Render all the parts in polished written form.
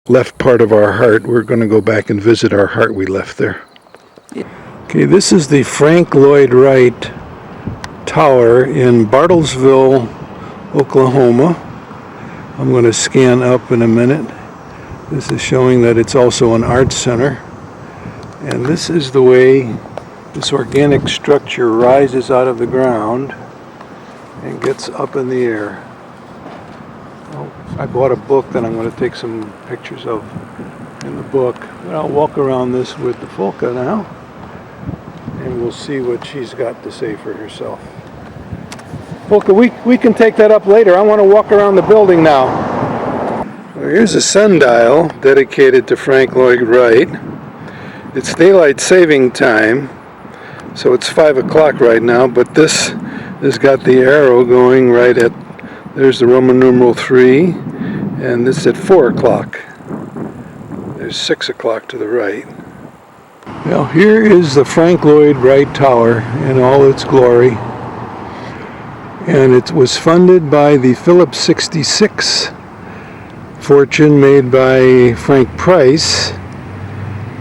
left part of our heart. We're going to go back and visit our heart we left there. Okay, this is the Frank Lloyd Wright Tower in Bartlesville, Oklahoma. I'm going to scan up in a minute. This is showing that it's also an art center. And this is the way this organic structure rises out of the ground and gets up in the air. I bought a book that I'm going to take some pictures of in the book. But I'll walk around this with the Folka now, and we'll see what she's got to say for herself. Folka, we can take that up later. I want to walk around the building now. Well, here's a sundial dedicated to Frank Lloyd Wright. It's daylight saving time, so it's 5 o'clock right now, but this has got the arrow going right at, there's the Roman numeral 3, and this at 4 o'clock. There's 6 o'clock to the right. Now here is the Frank Lloyd Wright Tower in all its glory. And it was funded by the Phillips 66 fortune made by Frank Price.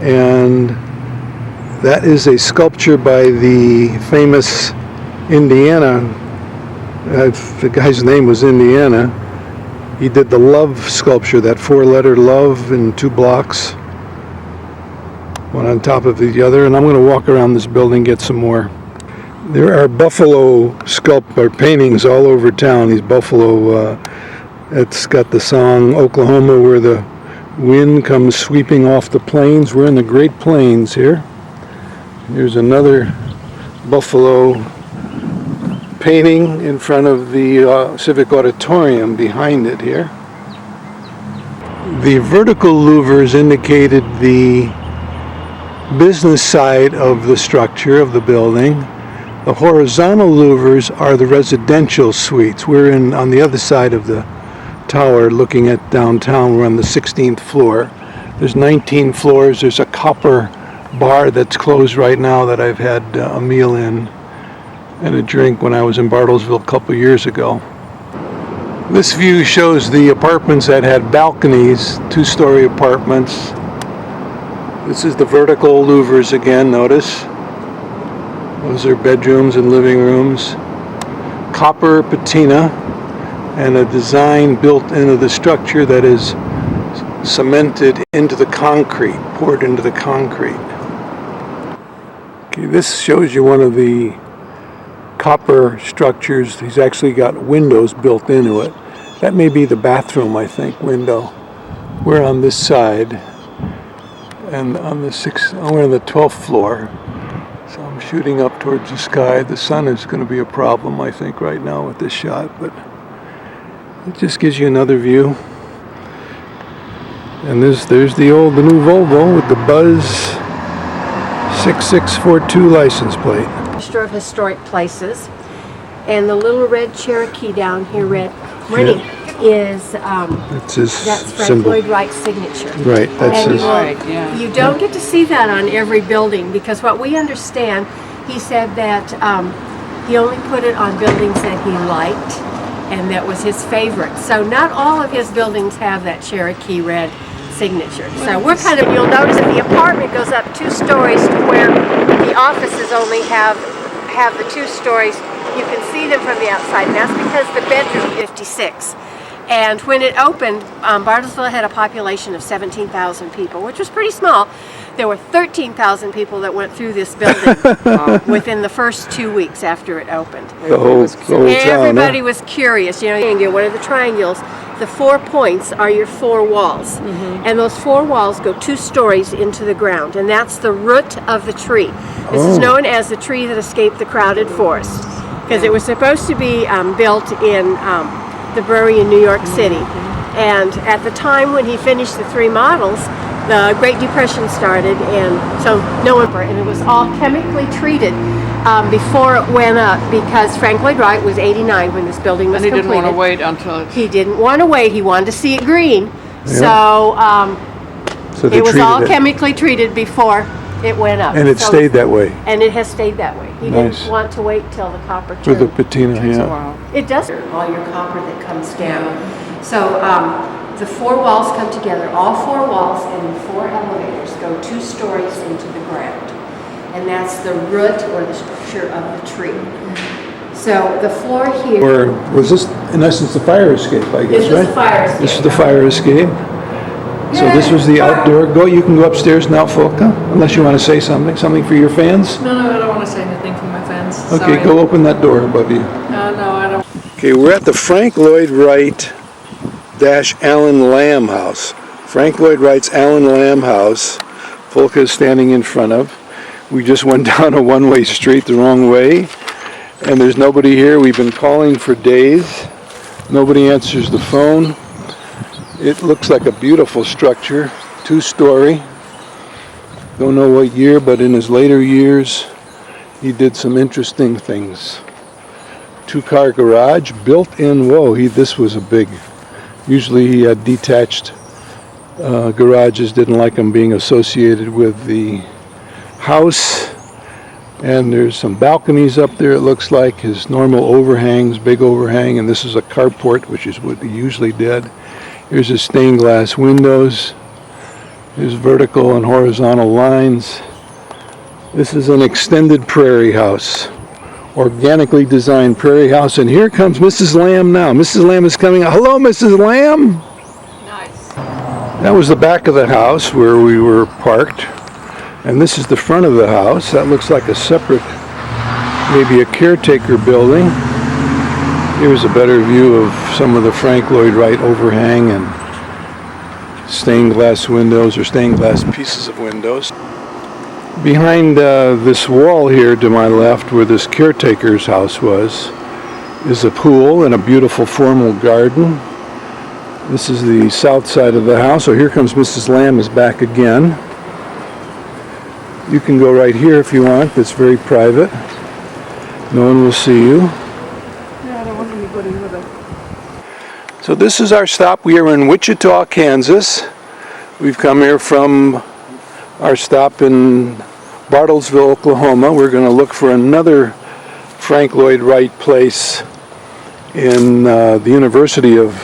And that is a sculpture by the famous Indiana, the guy's name was Indiana. He did the love sculpture, that 4-letter love in 2 blocks, one on top of the other. And I'm going to walk around this building, get some more. There are buffalo paintings all over town. These buffalo, it's got the song Oklahoma, where the wind comes sweeping off the plains. We're in the Great Plains here. Here's another buffalo painting in front of the Civic Auditorium behind it here. The vertical louvers indicated the business side of the structure of the building. The horizontal louvers are the residential suites. We're on the other side of the tower looking at downtown. We're on the 16th floor. There's 19 floors. There's a copper bar that's closed right now that I've had a meal in and a drink when I was in Bartlesville a couple years ago. This view shows the apartments that had balconies, 2-story apartments. This is the vertical louvers again, notice. Those are bedrooms and living rooms. Copper patina and a design built into the structure that is cemented into the concrete, poured into the concrete. Okay, this shows you one of the copper structures. He's actually got windows built into it. That may be the bathroom, I think, window. We're on this side, and we're on the 12th floor. So I'm shooting up towards the sky. The sun is going to be a problem, I think, right now with this shot, but it just gives you another view. And there's the new Volvo with the Buzz 6642 license plate. Of historic places, and the little red Cherokee down here, running, is that's Frank symbol. Lloyd Wright's signature. Right, that's his. You don't get to see that on every building, because what we understand, he said that he only put it on buildings that he liked, and that was his favorite. So not all of his buildings have that Cherokee Red signature. So we're you'll notice that the apartment goes up 2 stories to where the offices only have the 2 stories. You can see them from the outside, and that's because the bedroom is 56. And when it opened, Bartlesville had a population of 17,000 people, which was pretty small. There were 13,000 people that went through this building within the first 2 weeks after it opened. The whole town, everybody was curious. You know, what are the triangles? The 4 points are your 4 walls. And those 4 walls go 2 stories into the ground, and that's the root of the tree. This is known as the tree that escaped the crowded forest, because it was supposed to be built in the brewery in New York City. And at the time when he finished the 3 models, the Great Depression started, and so and it was all chemically treated before it went up, because Frank Lloyd Wright was 89 when this building was completed. And he didn't want to wait until He didn't want to wait. He wanted to see it green. Yeah. So it was all chemically treated before it went up. And it stayed that way. And it has stayed that way. He didn't want to wait till the copper turned. For the patina, yeah. It does all your copper that comes down. So the 4 walls come together, all 4 walls, and the 4 elevators go 2 stories into the ground. And that's the root or the structure of the tree. So the floor here... Or was this, in essence, the fire escape, I guess, This right? is the fire escape. This is the fire escape. So this was the outdoor. You can go upstairs now, Folka, unless you want to say something for your fans. No, I don't want to say anything for my fans. Okay, Sorry. Go open that door above you. No, I don't. Okay, we're at the Frank Lloyd Wright Allen Lambe house. Frank Lloyd Wright's Allen Lambe house. Folka is standing in front of. We just went down a one-way street the wrong way, and there's nobody here. We've been calling for days. Nobody answers the phone. It looks like a beautiful structure, 2-story. Don't know what year, but in his later years, he did some interesting things. 2-car garage, built-in. Whoa, this was a big. Usually he had detached garages. Didn't like them being associated with the house. And there's some balconies up there. It looks like his normal overhangs, big overhang, and this is a carport, which is what he usually did. Here's his stained glass windows. Here's vertical and horizontal lines. This is an extended prairie house. Organically designed prairie house. And here comes Mrs. Lambe now. Mrs. Lambe is coming out. Hello, Mrs. Lambe. Nice. That was the back of the house where we were parked. And this is the front of the house. That looks like a separate, maybe a caretaker building. Here's a better view of some of the Frank Lloyd Wright overhang and stained glass windows or stained glass pieces of windows. Behind this wall here to my left, where this caretaker's house was, is a pool and a beautiful formal garden. This is the south side of the house. So here comes Mrs. Lambe is back again. You can go right here if you want. It's very private. No one will see you. So this is our stop. We are in Wichita, Kansas. We've come here from our stop in Bartlesville, Oklahoma. We're going to look for another Frank Lloyd Wright place in the University of,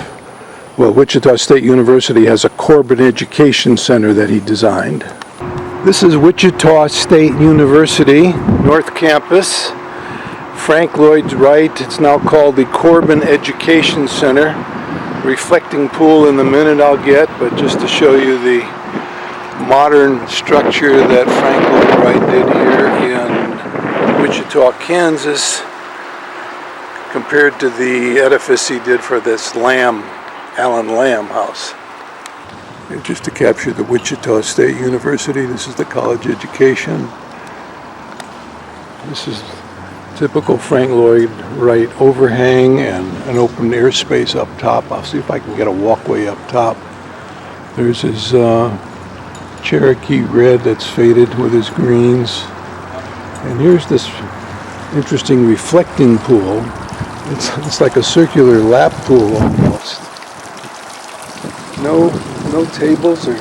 Wichita State University has a Corbin Education Center that he designed. This is Wichita State University, North Campus. Frank Lloyd Wright, it's now called the Corbin Education Center. Reflecting pool in the minute I'll get, but just to show you the modern structure that Frank Lloyd Wright did here in Wichita, Kansas, compared to the edifice he did for this Allen Lambe house. And just to capture the Wichita State University, this is the college education. This is typical Frank Lloyd Wright overhang and an open airspace up top. I'll see if I can get a walkway up top. There's his Cherokee Red that's faded with his greens. And here's this interesting reflecting pool. It's like a circular lap pool almost. No tables or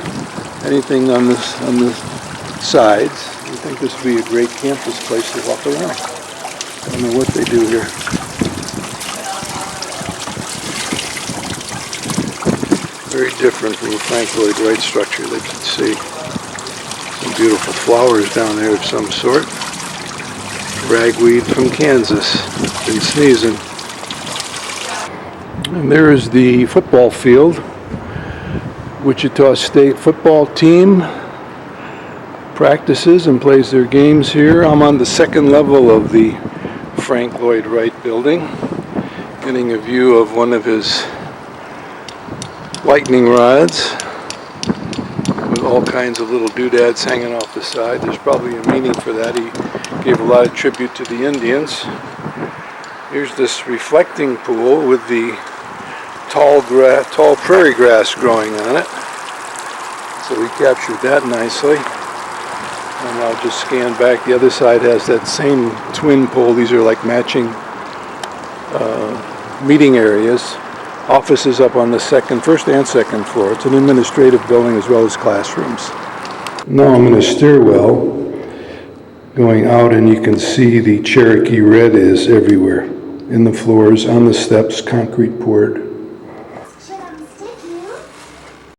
anything on the sides. I think this would be a great campus place to walk around. I don't know what they do here. Very different from the Frank Lloyd Wright structure that you can see. Some beautiful flowers down there of some sort. Ragweed from Kansas. Been sneezing. And there is the football field. Wichita State football team practices and plays their games here. I'm on the second level of the Frank Lloyd Wright building, getting a view of one of his lightning rods with all kinds of little doodads hanging off the side. There's probably a meaning for that. He gave a lot of tribute to the Indians. Here's this reflecting pool with the tall prairie grass growing on it. So we captured that nicely. And I'll just scan back. The other side has that same twin pool. These are like matching meeting areas. Offices up on the first and second floor. It's an administrative building as well as classrooms. Now I'm in a stairwell going out, and you can see the Cherokee Red is everywhere. In the floors, on the steps, concrete poured.